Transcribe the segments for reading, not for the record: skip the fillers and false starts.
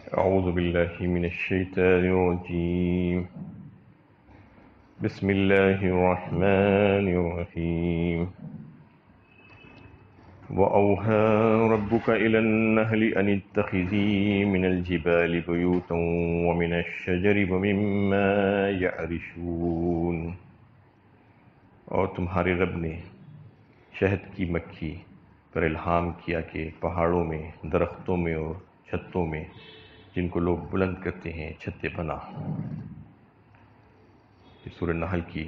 أعوذ بالله من الشيطان الرجيم. بسم الله الرحمن الرحيم. وأوحى ربك إلى النحل أن اتخذي من الجبال بيوتا ومن الشجر ومما يعرشون. اور تمہارے رب نے شہد کی مکھی پر الہام کیا کہ پہاڑوں میں، درختوں میں اور چھتوں میں جن کو لوگ بلند کرتے ہیں چھتیں بنا۔ یہ سورہ نحل کی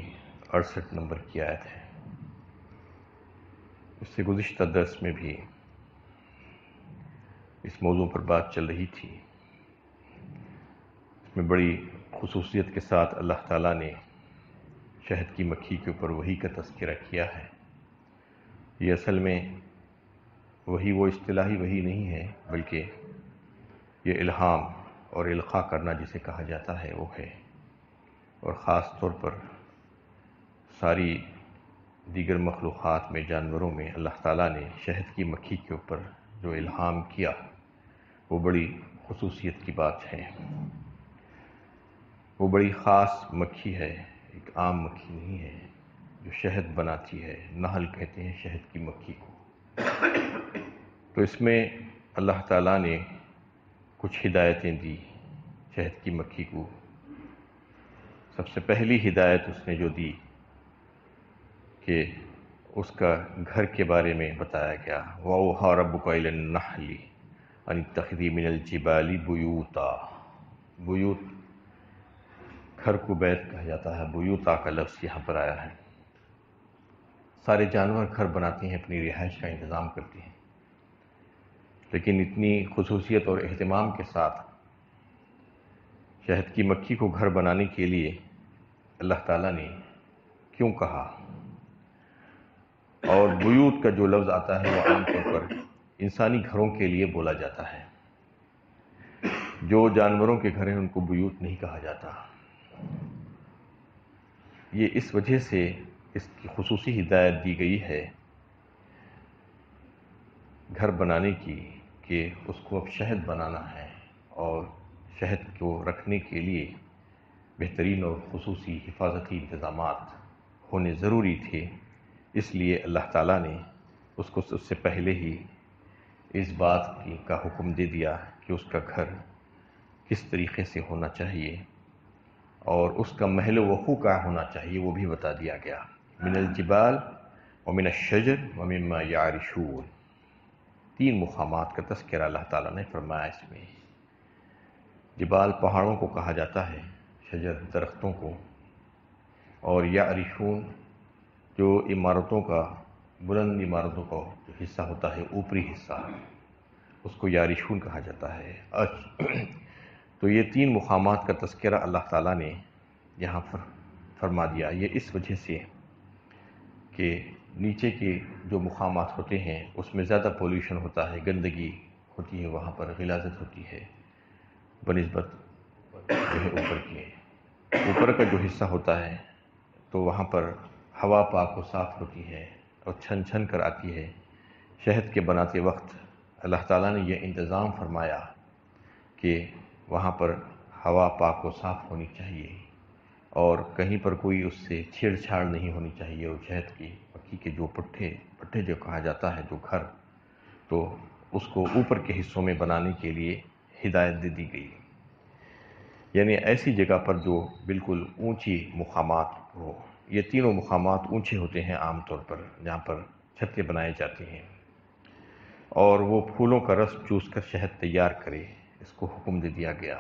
68 نمبر کی آیت ہے۔ اس سے گزشتہ درس میں بھی اس موضوع پر بات چل رہی تھی۔ اس میں بڑی خصوصیت کے ساتھ اللہ تعالیٰ نے شہد کی مکھی کے اوپر وحی کا تذکرہ کیا ہے۔ یہ اصل میں وحی وہ اصطلاحی وحی نہیں ہے، بلکہ یہ الہام اور القاء کرنا جسے کہا جاتا ہے وہ ہے، اور خاص طور پر ساری دیگر مخلوقات میں، جانوروں میں اللہ تعالیٰ نے شہد کی مکھی کے اوپر جو الہام کیا وہ بڑی خصوصیت کی بات ہے۔ وہ بڑی خاص مکھی ہے، ایک عام مکھی نہیں ہے جو شہد بناتی ہے۔ نحل کہتے ہیں شہد کی مکھی کو۔ تو اس میں اللہ تعالیٰ نے کچھ ہدایتیں دی شہد کی مکھی کو۔ سب سے پہلی ہدایت اس نے جو دی کہ اس کا گھر کے بارے میں بتایا گیا، وَأَوْحَىٰ رَبُّكَ إِلَى النَّحْلِ أَنِ اتَّخِذِي مِنَ الْجِبَالِ بُيُوتًا۔ بیوت گھر کو بیت کہا جاتا ہے، بیوتا کا لفظ یہاں پر آیا ہے۔ سارے جانور گھر بناتے ہیں، اپنی رہائش کا انتظام کرتے ہیں، لیکن اتنی خصوصیت اور اہتمام کے ساتھ شہد کی مکھی کو گھر بنانے کے لیے اللہ تعالیٰ نے کیوں کہا؟ اور بیوت کا جو لفظ آتا ہے وہ عام طور پر انسانی گھروں کے لیے بولا جاتا ہے۔ جو جانوروں کے گھر ہیں ان کو بیوت نہیں کہا جاتا۔ یہ اس وجہ سے اس کی خصوصی ہدایت دی گئی ہے گھر بنانے کی کہ اس کو اب شہد بنانا ہے، اور شہد کو رکھنے کے لیے بہترین اور خصوصی حفاظتی انتظامات ہونے ضروری تھے۔ اس لیے اللہ تعالیٰ نے اس کو اس سے پہلے ہی اس بات کا حکم دے دیا کہ اس کا گھر کس طریقے سے ہونا چاہیے اور اس کا محل وقوع کہاں ہونا چاہیے وہ بھی بتا دیا گیا۔ من الجبال ومن الشجر ومما یعرشون، 3 مقامات کا تذکرہ اللہ تعالیٰ نے فرمایا اس میں۔ جبال پہاڑوں کو کہا جاتا ہے، شجر درختوں کو، اور یعرشون جو عمارتوں کا، بلند عمارتوں کا جو حصہ ہوتا ہے، اوپری حصہ، اس کو یعرشون کہا جاتا ہے۔ تو یہ 3 مقامات کا تذکرہ اللہ تعالیٰ نے یہاں پر فرما دیا۔ یہ اس وجہ سے کہ نیچے کے جو مقامات ہوتے ہیں اس میں زیادہ پولیوشن ہوتا ہے، گندگی ہوتی ہے، وہاں پر غلاظت ہوتی ہے بنسبت جو ہے اوپر کے۔ اوپر کا جو حصہ ہوتا ہے تو وہاں پر ہوا پاک و صاف ہوتی ہے اور چھن چھن کر آتی ہے۔ شہد کے بناتے وقت اللہ تعالیٰ نے یہ انتظام فرمایا کہ وہاں پر ہوا پاک و صاف ہونی چاہیے اور کہیں پر کوئی اس سے چھیڑ چھاڑ نہیں ہونی چاہیے۔ اور شہد کی مکھی کے جو پٹھے جو کہا جاتا ہے جو گھر، تو اس کو اوپر کے حصوں میں بنانے کے لیے ہدایت دے دی گئی، یعنی ایسی جگہ پر جو بالکل اونچی مقامات ہو۔ یہ تینوں مقامات اونچے ہوتے ہیں عام طور پر، جہاں پر چھتیں بنائے جاتے ہیں، اور وہ پھولوں کا رس چوس کر شہد تیار کرے، اس کو حکم دے دیا گیا۔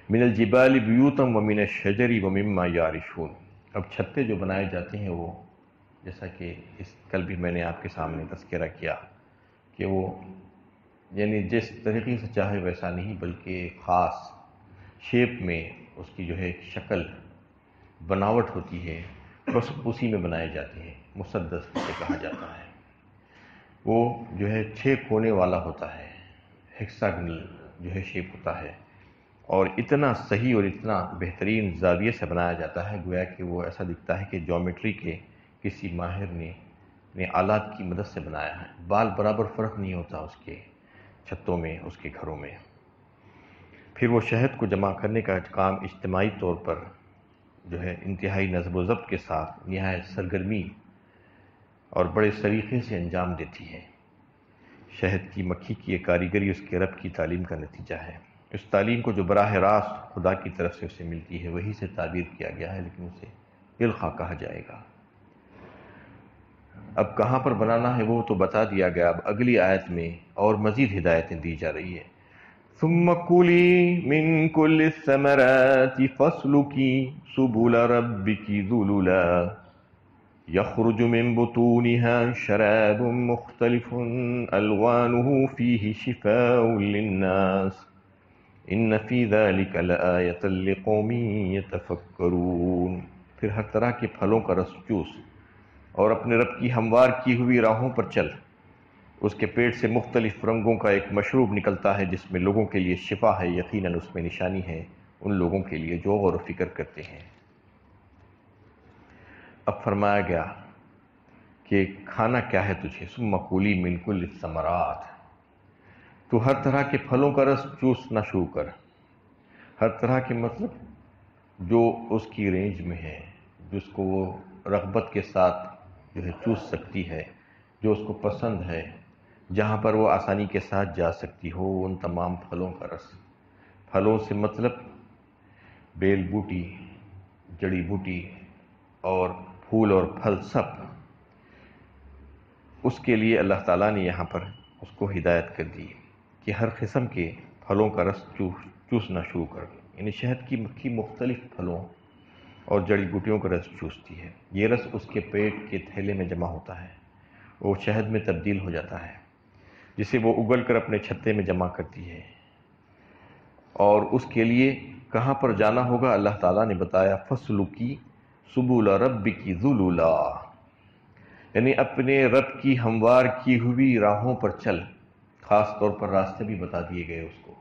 من الجبال بیوتا ومن الشجر ومما یعرشون۔ اب چھتیں جو بنائے جاتے ہیں وہ، جیسا کہ کل بھی میں نے آپ کے سامنے تذکرہ کیا کہ وہ یعنی جس طریقے سے چاہے ویسا نہیں، بلکہ ایک خاص شیپ میں اس کی جو ہے شکل بناوٹ ہوتی ہے، بس اسی میں بنائے جاتے ہیں۔ مسدس جسے کہا جاتا ہے، وہ جو ہے 6 کونے والا ہوتا ہے، ہیکساگنل جو ہے شیپ ہوتا ہے، اور اتنا صحیح اور اتنا بہترین زاویے سے بنایا جاتا ہے گویا کہ وہ ایسا دکھتا ہے کہ جیومیٹری کے کسی ماہر نے آلات کی مدد سے بنایا ہے۔ بال برابر فرق نہیں ہوتا اس کے چھتوں میں، اس کے گھروں میں۔ پھر وہ شہد کو جمع کرنے کا کام اجتماعی طور پر جو ہے انتہائی نظم و ضبط کے ساتھ نہایت سرگرمی اور بڑے سلیقے سے انجام دیتی ہے۔ شہد کی مکھی کی یہ کاریگری اس کے رب کی تعلیم کا نتیجہ ہے۔ اس تعلیم کو جو براہ راست خدا کی طرف سے اسے ملتی ہے وہی سے تعبیر کیا گیا ہے، لیکن اسے علقہ کہا جائے گا۔ اب کہاں پر بنانا ہے وہ تو بتا دیا گیا، اب اگلی آیت میں اور مزید ہدایتیں دی جا رہی ہے۔ ثم كُلِي مِن كُلِّ الثَّمَرَاتِ فَاسْلُكِي سُبُلَ رَبِّكِ ذُلُلًا يخرج من بطونها شراب مختلف ألوانه فيه شفاء للناس إن في ذلك لآية لقوم يتفكرون۔ پھر ہر طرح کے پھلوں کا رس چوس اور اپنے رب کی ہموار کی ہوئی راہوں پر چل۔ اس کے پیٹ سے مختلف رنگوں کا ایک مشروب نکلتا ہے جس میں لوگوں کے لیے شفا ہے، یقیناً اس میں نشانی ہے ان لوگوں کے لیے جو غور و فکر کرتے ہیں۔ اب فرمایا گیا کہ کھانا کیا ہے تجھے، ثم کُلی من کل الثمرات، تو ہر طرح کے پھلوں کا رس چوسنا شروع کر۔ ہر طرح کے مطلب جو اس کی رینج میں ہے، جس کو وہ رغبت کے ساتھ جو ہے چوس سکتی ہے، جو اس کو پسند ہے، جہاں پر وہ آسانی کے ساتھ جا سکتی ہو، ان تمام پھلوں کا رس۔ پھلوں سے مطلب بیل بوٹی، جڑی بوٹی اور پھول اور پھل سب، اس کے لیے اللہ تعالیٰ نے یہاں پر اس کو ہدایت کر دی کہ ہر قسم کے پھلوں کا رس چوسنا شروع کر۔ یعنی شہد کی مکھی مختلف پھلوں اور جڑی بوٹیوں کا رس چوستی ہے۔ یہ رس اس کے پیٹ کے تھیلے میں جمع ہوتا ہے، وہ شہد میں تبدیل ہو جاتا ہے، جسے وہ اگل کر اپنے چھتے میں جمع کرتی ہے۔ اور اس کے لیے کہاں پر جانا ہوگا اللہ تعالیٰ نے بتایا، فَاسْلُكِي سُبُلَ رَبِّكِ ذُلُلًا، یعنی اپنے رب کی ہموار کی ہوئی راہوں پر چل۔ خاص طور پر راستے بھی بتا دیے گئے اس کو،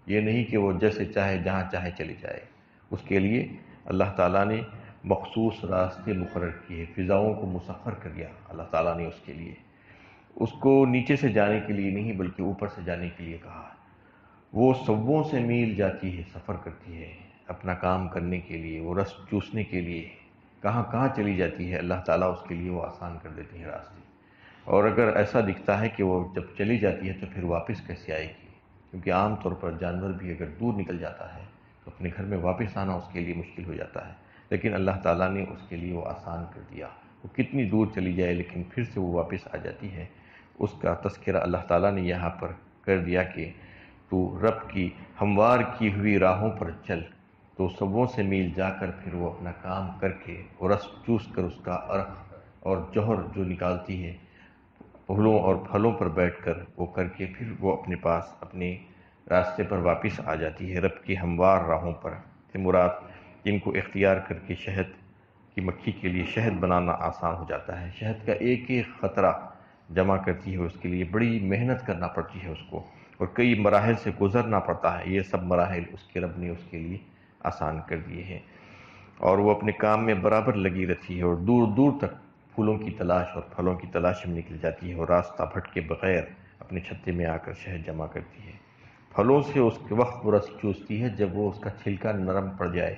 یہ نہیں کہ وہ جیسے چاہے جہاں چاہے چلی جائے۔ اس کے لیے اللہ تعالیٰ نے مخصوص راستے مقرر کیے، فضاؤں کو مسخر کر دیا اللہ تعالیٰ نے اس کے لیے۔ اس کو نیچے سے جانے کے لیے نہیں بلکہ اوپر سے جانے کے لیے کہا۔ وہ سووں سے میل جاتی ہے، سفر کرتی ہے اپنا کام کرنے کے لیے، وہ رس چوسنے کے لیے کہاں کہاں چلی جاتی ہے، اللہ تعالیٰ اس کے لیے وہ آسان کر دیتے ہیں راستے۔ اور اگر ایسا دکھتا ہے کہ وہ جب چلی جاتی ہے تو پھر واپس کیسے آئے گی، کیونکہ عام طور پر جانور بھی اگر دور نکل جاتا ہے تو اپنے گھر میں واپس آنا اس کے لیے مشکل ہو جاتا ہے، لیکن اللہ تعالیٰ نے اس کے لیے وہ آسان کر دیا۔ وہ کتنی دور چلی جائے لیکن پھر سے وہ واپس آ جاتی ہے، اس کا تذکرہ اللہ تعالیٰ نے یہاں پر کر دیا کہ تو رب کی ہموار کی ہوئی راہوں پر چل، تو سووں سے میل جا کر پھر وہ اپنا کام کر کے اور رس چوس کر اس کا عرق اور جوہر جو نکالتی ہے پھولوں اور پھلوں پر بیٹھ کر وہ کر کے پھر وہ اپنے پاس اپنے راستے پر واپس آ جاتی ہے، رب کی ہموار راہوں پر۔ سے مراد جن کو اختیار کر کے شہد کی مکھی کے لیے شہد بنانا آسان ہو جاتا ہے۔ شہد کا ایک ایک قطرہ جمع کرتی ہے، اس کے لیے بڑی محنت کرنا پڑتی ہے اس کو، اور کئی مراحل سے گزرنا پڑتا ہے۔ یہ سب مراحل اس کے رب نے اس کے لیے آسان کر دیے ہیں، اور وہ اپنے کام میں برابر لگی رہتی ہے اور دور دور تک پھولوں کی تلاش اور پھلوں کی تلاش میں نکل جاتی ہے، اور راستہ بھٹکے بغیر اپنے چھتے میں آ کر شہد جمع کرتی ہے۔ پھلوں سے اس کے وقت وہ رس چوستی ہے جب وہ اس کا چھلکا نرم پڑ جائے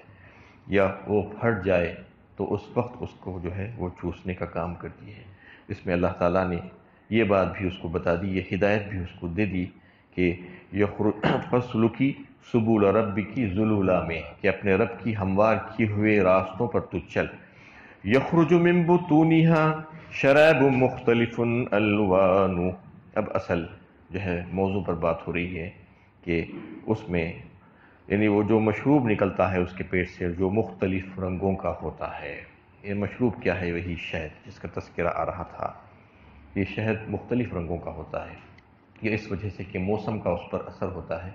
یا وہ پھٹ جائے، تو اس وقت اس کو جو ہے وہ چوسنے کا کام کرتی ہے۔ اس میں اللہ تعالیٰ نے یہ بات بھی اس کو بتا دی، یہ ہدایت بھی اس کو دے دی کہ فَاسْلُكِي سُبُلَ رَبِّكِ ذُلُلًا میں، کہ اپنے رب کی ہموار کیے ہوئے راستوں پر تو چل۔ یخرج من بطونها شراب مختلف الوان، اب اصل جو ہے موضوع پر بات ہو رہی ہے کہ اس میں یعنی وہ جو مشروب نکلتا ہے اس کے پیٹ سے جو مختلف رنگوں کا ہوتا ہے۔ یہ مشروب کیا ہے؟ وہی شہد جس کا تذکرہ آ رہا تھا۔ یہ شہد مختلف رنگوں کا ہوتا ہے، یہ اس وجہ سے کہ موسم کا اس پر اثر ہوتا ہے،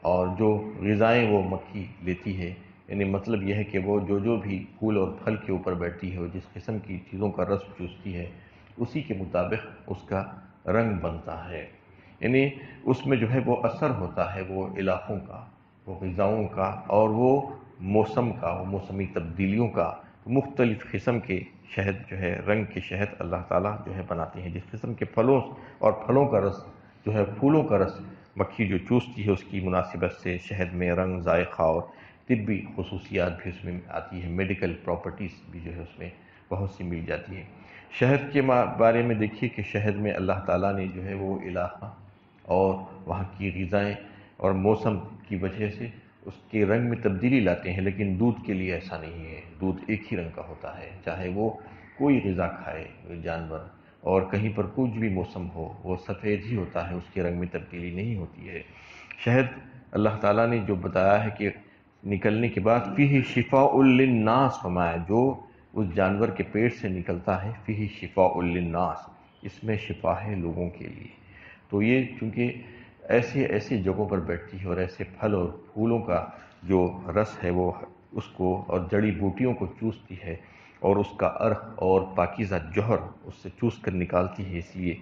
اور جو غذائیں وہ مکھی لیتی ہے، یعنی مطلب یہ ہے کہ وہ جو بھی پھول اور پھل کے اوپر بیٹھتی ہے اور جس قسم کی چیزوں کا رس چوستی ہے اسی کے مطابق اس کا رنگ بنتا ہے، یعنی اس میں جو ہے وہ اثر ہوتا ہے وہ علاقوں کا، وہ غذاؤں کا اور وہ موسم کا، وہ موسمی تبدیلیوں کا۔ مختلف قسم کے شہد جو ہے، رنگ کے شہد اللہ تعالیٰ جو ہے بناتے ہیں، جس قسم کے پھلوں اور پھلوں کا رس جو ہے، پھولوں کا رس مکھی جو چوستی ہے اس کی مناسبت سے شہد میں رنگ، ذائقہ اور طبی خصوصیات بھی اس میں آتی ہے، میڈیکل پراپرٹیز بھی جو ہے اس میں بہت سی مل جاتی ہے۔ شہد کے بارے میں دیکھیے کہ شہد میں اللہ تعالیٰ نے جو ہے وہ علاقہ اور وہاں کی غذائیں اور موسم کی وجہ سے اس کے رنگ میں تبدیلی لاتے ہیں، لیکن دودھ کے لیے ایسا نہیں ہے۔ دودھ ایک ہی رنگ کا ہوتا ہے، چاہے وہ کوئی غذا کھائے جانور، اور کہیں پر کچھ بھی موسم ہو وہ سفید ہی ہوتا ہے، اس کے رنگ میں تبدیلی نہیں ہوتی ہے۔ شہد اللہ تعالیٰ نے جو بتایا ہے کہ نکلنے کے بعد فیہ شفاء للناس فرمایا، جو اس جانور کے پیٹ سے نکلتا ہے فیہ شفاء للناس، اس میں شفا ہے لوگوں کے لیے۔ تو یہ چونکہ ایسے جگہوں پر بیٹھتی ہے اور ایسے پھل اور پھولوں کا جو رس ہے وہ اس کو اور جڑی بوٹیوں کو چوستی ہے، اور اس کا عرق اور پاکیزہ جوہر اس سے چوس کر نکالتی ہے، اس لیے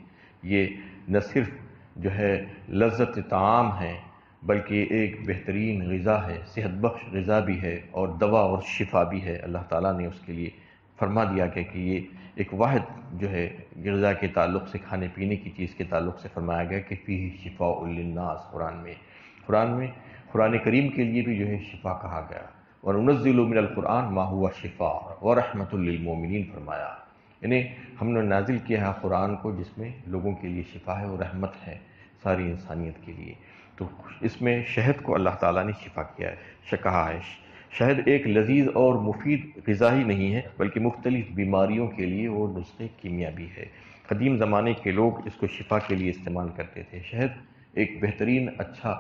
یہ نہ صرف جو ہے لذت طعام ہے بلکہ ایک بہترین غذا ہے، صحت بخش غذا بھی ہے اور دوا اور شفا بھی ہے۔ اللہ تعالیٰ نے اس کے لیے فرما دیا کہ یہ ایک واحد جو ہے غذا کے تعلق سے، کھانے پینے کی چیز کے تعلق سے فرمایا گیا کہ فیہ شفاء للناس۔ قرآن کریم کے لیے بھی جو ہے شفا کہا گیا، وَنُنَزِّلُ مِنَ الْقُرْآنِ مَا هُوَ شِفَاءٌ وَرَحْمَةٌ لِّلْمُؤْمِنِينَ فرمایا، یعنی ہم نے نازل کیا ہے قرآن کو جس میں لوگوں کے لیے شفا ہے اور رحمت ہے ساری انسانیت کے لیے۔ تو اس میں شہد کو اللہ تعالیٰ نے شفا کیا ہے، کہا ہے۔ شہد ایک لذیذ اور مفید غذا ہی نہیں ہے بلکہ مختلف بیماریوں کے لیے وہ نسخے کیمیا بھی ہے۔ قدیم زمانے کے لوگ اس کو شفا کے لیے استعمال کرتے تھے۔ شہد ایک بہترین اچھا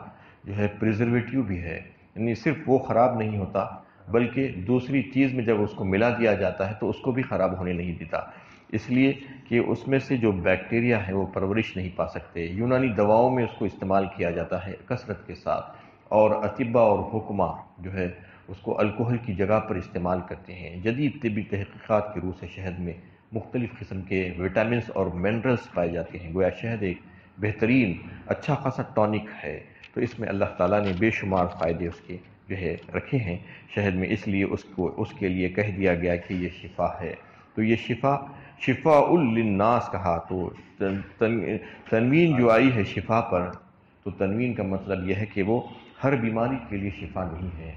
جو ہے پریزرویٹیو بھی ہے، یعنی صرف وہ خراب نہیں ہوتا بلکہ دوسری چیز میں جب اس کو ملا دیا جاتا ہے تو اس کو بھی خراب ہونے نہیں دیتا، اس لیے کہ اس میں سے جو بیکٹیریا ہے وہ پرورش نہیں پا سکتے۔ یونانی دواؤں میں اس کو استعمال کیا جاتا ہے کثرت کے ساتھ، اور اطباء اور حکماء جو ہے اس کو الکحل کی جگہ پر استعمال کرتے ہیں۔ جدید طبی تحقیقات کی روح سے شہد میں مختلف قسم کے وٹامنس اور منرلز پائے جاتے ہیں، گویا شہد ایک بہترین اچھا خاصا ٹونک ہے۔ تو اس میں اللہ تعالیٰ نے بے شمار فائدے اس کے جو ہے رکھے ہیں شہد میں، اس لیے اس کے لیے کہہ دیا گیا کہ یہ شفا ہے۔ تو یہ شفاء للناس کہا، تو تنوین جو آئی ہے شفا پر، تو تنوین کا مطلب یہ ہے کہ وہ ہر بیماری کے لیے شفا نہیں ہے،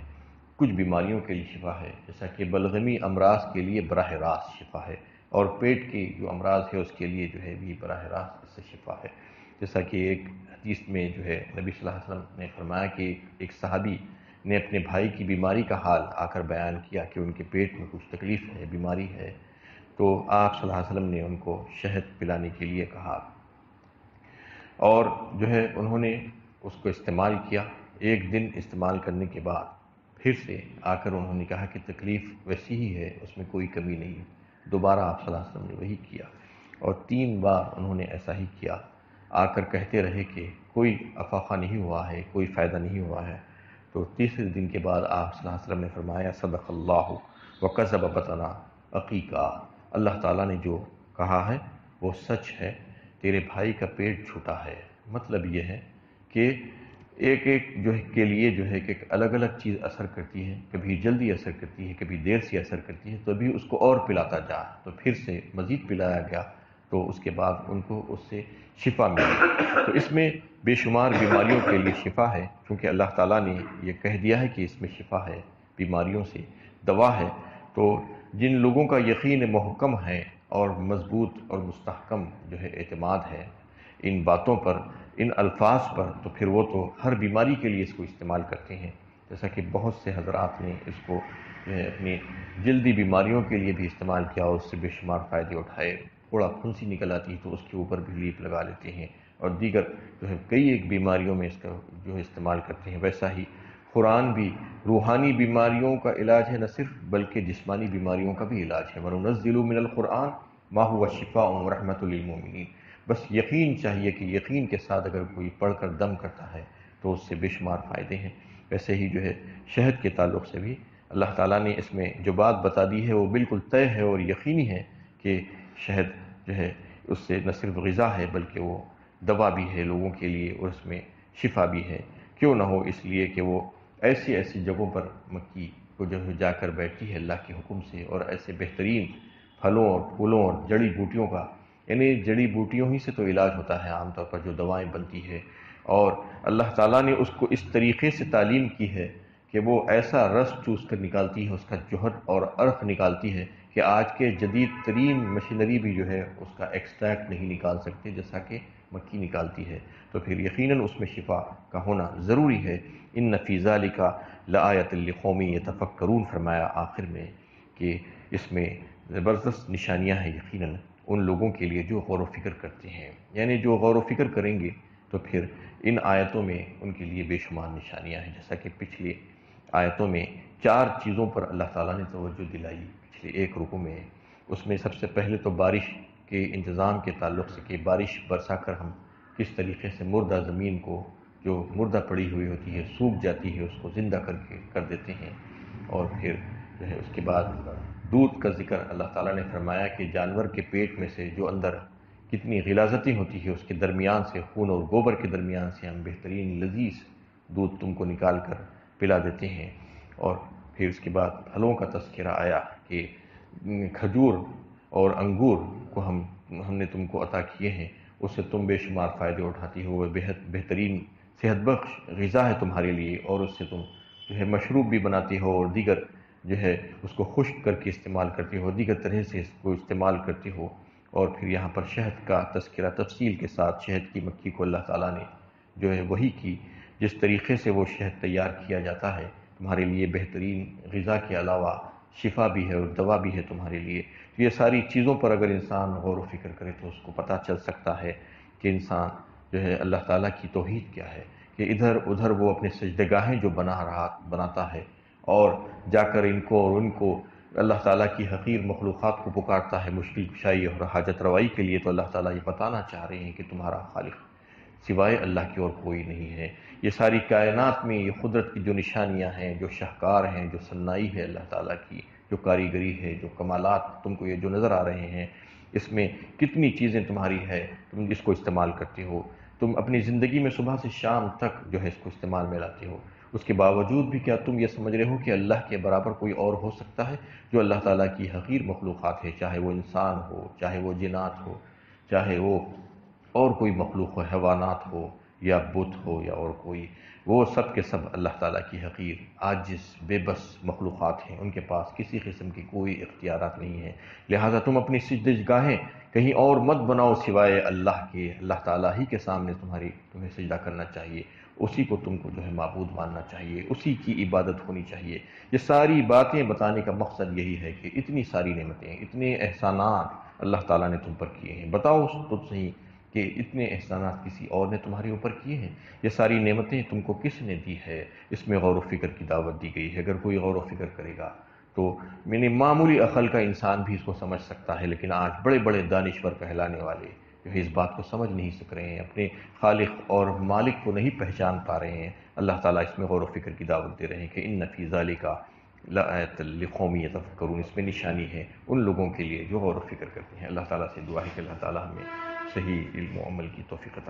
کچھ بیماریوں کے لیے شفا ہے، جیسا کہ بلغمی امراض کے لیے براہ راست شفا ہے، اور پیٹ کی جو امراض ہے اس کے لیے جو ہے بھی براہ راست اس سے شفا ہے۔ جیسا کہ ایک حدیث میں جو ہے نبی صلی اللہ علیہ وسلم نے فرمایا کہ ایک صحابی نے اپنے بھائی کی بیماری کا حال آ کر بیان کیا کہ ان کے پیٹ میں کچھ تکلیف ہے، بیماری ہے، تو آپ صلی اللہ علیہ وسلم نے ان کو شہد پلانے کے لیے کہا، اور جو ہے انہوں نے اس کو استعمال کیا۔ ایک دن استعمال کرنے کے بعد پھر سے آ کر انہوں نے کہا کہ تکلیف ویسی ہی ہے، اس میں کوئی کمی نہیں۔ دوبارہ آپ صلی اللہ علیہ وسلم نے وہی کیا، اور 3 بار انہوں نے ایسا ہی کیا، آ کر کہتے رہے کہ کوئی افاقہ نہیں ہوا ہے، کوئی فائدہ نہیں ہوا ہے۔ تو تیسرے دن کے بعد آپ صلی اللہ علیہ وسلم نے فرمایا صدق اللہ وکذب بطنا عقیقہ، اللہ تعالیٰ نے جو کہا ہے وہ سچ ہے، تیرے بھائی کا پیٹ چھوٹا ہے۔ مطلب یہ ہے کہ ایک جو ہے کے لیے جو ہے کہ الگ الگ چیز اثر کرتی ہے، کبھی جلدی اثر کرتی ہے، کبھی دیر سے اثر کرتی ہے، تو ابھی اس کو اور پلاتا جا، تو پھر سے مزید پلایا گیا، تو اس کے بعد ان کو اس سے شفا ملی۔ تو اس میں بے شمار بیماریوں کے لیے شفا ہے، کیونکہ اللہ تعالیٰ نے یہ کہہ دیا ہے کہ اس میں شفا ہے، بیماریوں سے دوا ہے۔ تو جن لوگوں کا یقین محکم ہے اور مضبوط اور مستحکم جو ہے اعتماد ہے ان باتوں پر، ان الفاظ پر، تو پھر وہ تو ہر بیماری کے لیے اس کو استعمال کرتے ہیں۔ جیسا کہ بہت سے حضرات نے اس کو جو ہے اپنی جلدی بیماریوں کے لیے بھی استعمال کیا اور اس سے بے شمار فائدے اٹھائے۔ تھوڑا پھنسی نکل آتی ہے تو اس کے اوپر بھی لیپ لگا لیتے ہیں، اور دیگر جو ہے کئی ایک بیماریوں میں اس کا جو ہے استعمال کرتے ہیں۔ ویسا ہی قرآن بھی روحانی بیماریوں کا علاج ہے نہ صرف، بلکہ جسمانی بیماریوں کا بھی علاج ہے۔ وَنُنَزِّلُ مِنَ الْقُرْآنِ مَا هُوَ شِفَاءٌ وَرَحْمَةٌ لِّلْمُؤْمِنِينَ، بس یقین چاہیے کہ یقین کے ساتھ اگر کوئی پڑھ کر دم کرتا ہے تو اس سے بے شمار فائدے ہیں۔ ویسے ہی جو ہے شہد کے تعلق سے بھی اللہ تعالیٰ نے اس میں جو بات بتا دی ہے وہ بالکل طے ہے اور یقینی ہے کہ شہد جو ہے اس سے نہ صرف غذا ہے بلکہ وہ دوا بھی ہے لوگوں کے لیے، اور اس میں شفا بھی ہے۔ کیوں نہ ہو، اس لیے کہ وہ ایسی جگہوں پر مکھی کو جو ہے جا کر بیٹھتی ہے اللہ کے حکم سے، اور ایسے بہترین پھلوں اور پھولوں اور جڑی بوٹیوں کا، یعنی جڑی بوٹیوں ہی سے تو علاج ہوتا ہے عام طور پر جو دوائیں بنتی ہے، اور اللہ تعالیٰ نے اس کو اس طریقے سے تعلیم کی ہے کہ وہ ایسا رس چوس کر نکالتی ہے، اس کا جوہر اور عرق نکالتی ہے کہ آج کے جدید ترین مشینری بھی جو ہے اس کا ایکسٹریکٹ نہیں نکال سکتے جیسا کہ مکھی نکالتی ہے۔ تو پھر یقیناً اس میں شفا کا ہونا ضروری ہے۔ ان فی ذالک لآیۃ لقوم یتفکرون فرمایا آخر میں کہ اس میں زبردست نشانیاں ہیں یقیناً ان لوگوں کے لیے جو غور و فکر کرتے ہیں، یعنی جو غور و فکر کریں گے تو پھر ان آیتوں میں ان کے لیے بے شمار نشانیاں ہیں۔ جیسا کہ پچھلی آیتوں میں 4 چیزوں پر اللہ تعالیٰ نے توجہ دلائی پچھلے ایک رکوع میں۔ اس میں سب سے پہلے تو بارش کے انتظام کے تعلق سے کہ بارش برسا کر ہم کس طریقے سے مردہ زمین کو، جو مردہ پڑی ہوئی ہوتی ہے، سوکھ جاتی ہے، اس کو زندہ کر دیتے ہیں۔ اور پھر جو ہے اس کے بعد دودھ کا ذکر اللہ تعالیٰ نے فرمایا کہ جانور کے پیٹ میں سے جو اندر کتنی غلاظتیں ہوتی ہے، اس کے درمیان سے، خون اور گوبر کے درمیان سے ہم بہترین لذیذ دودھ تم کو نکال کر پلا دیتے ہیں۔ اور پھر اس کے بعد پھلوں کا تذکرہ آیا کہ کھجور اور انگور کو ہم نے تم کو عطا کیے ہیں، اس سے تم بے شمار فائدے اٹھاتی ہو، وہ بہترین صحت بخش غذا ہے تمہارے لیے، اور اس سے تم جو ہے مشروب بھی بناتی ہو اور دیگر جو ہے اس کو خشک کر کے استعمال کرتی ہو، دیگر طرح سے اس کو استعمال کرتی ہو۔ اور پھر یہاں پر شہد کا تذکرہ تفصیل کے ساتھ، شہد کی مکھی کو اللہ تعالیٰ نے جو ہے وہی کی جس طریقے سے وہ شہد تیار کیا جاتا ہے، تمہارے لیے بہترین غذا کے علاوہ شفا بھی ہے اور دوا بھی ہے تمہارے لیے۔ تو یہ ساری چیزوں پر اگر انسان غور و فکر کرے تو اس کو پتہ چل سکتا ہے کہ انسان جو ہے اللہ تعالیٰ کی توحید کیا ہے، کہ ادھر ادھر وہ اپنے سجدگاہیں جو بناتا ہے اور جا کر ان کو اور ان کو اللہ تعالیٰ کی حقیر مخلوقات کو پکارتا ہے مشکل کشائی اور حاجت روائی کے لیے، تو اللہ تعالیٰ یہ بتانا چاہ رہے ہیں کہ تمہارا خالق سوائے اللہ کی اور کوئی نہیں ہے۔ یہ ساری کائنات میں یہ قدرت کی جو نشانیاں ہیں، جو شاہکار ہیں، جو صنائی ہے اللہ تعالیٰ کی، جو کاریگری ہے، جو کمالات تم کو یہ جو نظر آ رہے ہیں، اس میں کتنی چیزیں تمہاری ہے، تم اس کو استعمال کرتے ہو، تم اپنی زندگی میں صبح سے شام تک جو ہے اس کو استعمال میں لاتے ہو۔ اس کے باوجود بھی کیا تم یہ سمجھ رہے ہو کہ اللہ کے برابر کوئی اور ہو سکتا ہے جو اللہ تعالیٰ کی حقیر مخلوقات ہے، چاہے وہ انسان ہو، چاہے وہ جنات ہو، چاہے وہ اور کوئی مخلوق ہو، حیوانات ہو یا بت ہو یا اور کوئی، وہ سب کے سب اللہ تعالیٰ کی حقیر عاجز بے بس مخلوقات ہیں، ان کے پاس کسی قسم کی کوئی اختیارات نہیں ہیں۔ لہٰذا تم اپنی سجدگاہیں کہیں اور مت بناؤ سوائے اللہ کے، اللہ تعالیٰ ہی کے سامنے تمہیں سجدہ کرنا چاہیے، اسی کو تم کو جو ہے معبود ماننا چاہیے، اسی کی عبادت ہونی چاہیے۔ یہ ساری باتیں بتانے کا مقصد یہی ہے کہ اتنی ساری نعمتیں، اتنے احسانات اللہ تعالیٰ نے تم پر کیے ہیں، بتاؤ تو صحیح کہ اتنے احسانات کسی اور نے تمہارے اوپر کیے ہیں؟ یہ ساری نعمتیں تم کو کس نے دی ہے؟ اس میں غور و فکر کی دعوت دی گئی ہے۔ اگر کوئی غور و فکر کرے گا تو معمولی عقل کا انسان بھی اس کو سمجھ سکتا ہے، لیکن آج بڑے بڑے دانشور کہلانے والے جو ہے اس بات کو سمجھ نہیں سک رہے ہیں، اپنے خالق اور مالک کو نہیں پہچان پا رہے ہیں۔ اللہ تعالیٰ اس میں غور و فکر کی دعوت دے رہے ہیں کہ ان فی ذالک لآیۃ لقوم یتفکرون، اس میں نشانی ہے ان لوگوں کے لیے جو غور و فکر کرتے ہیں۔ اللہ تعالیٰ سے دعا ہے کہ اللہ تعالیٰ ہمیں صحیح علم و عمل کی توفیق عطا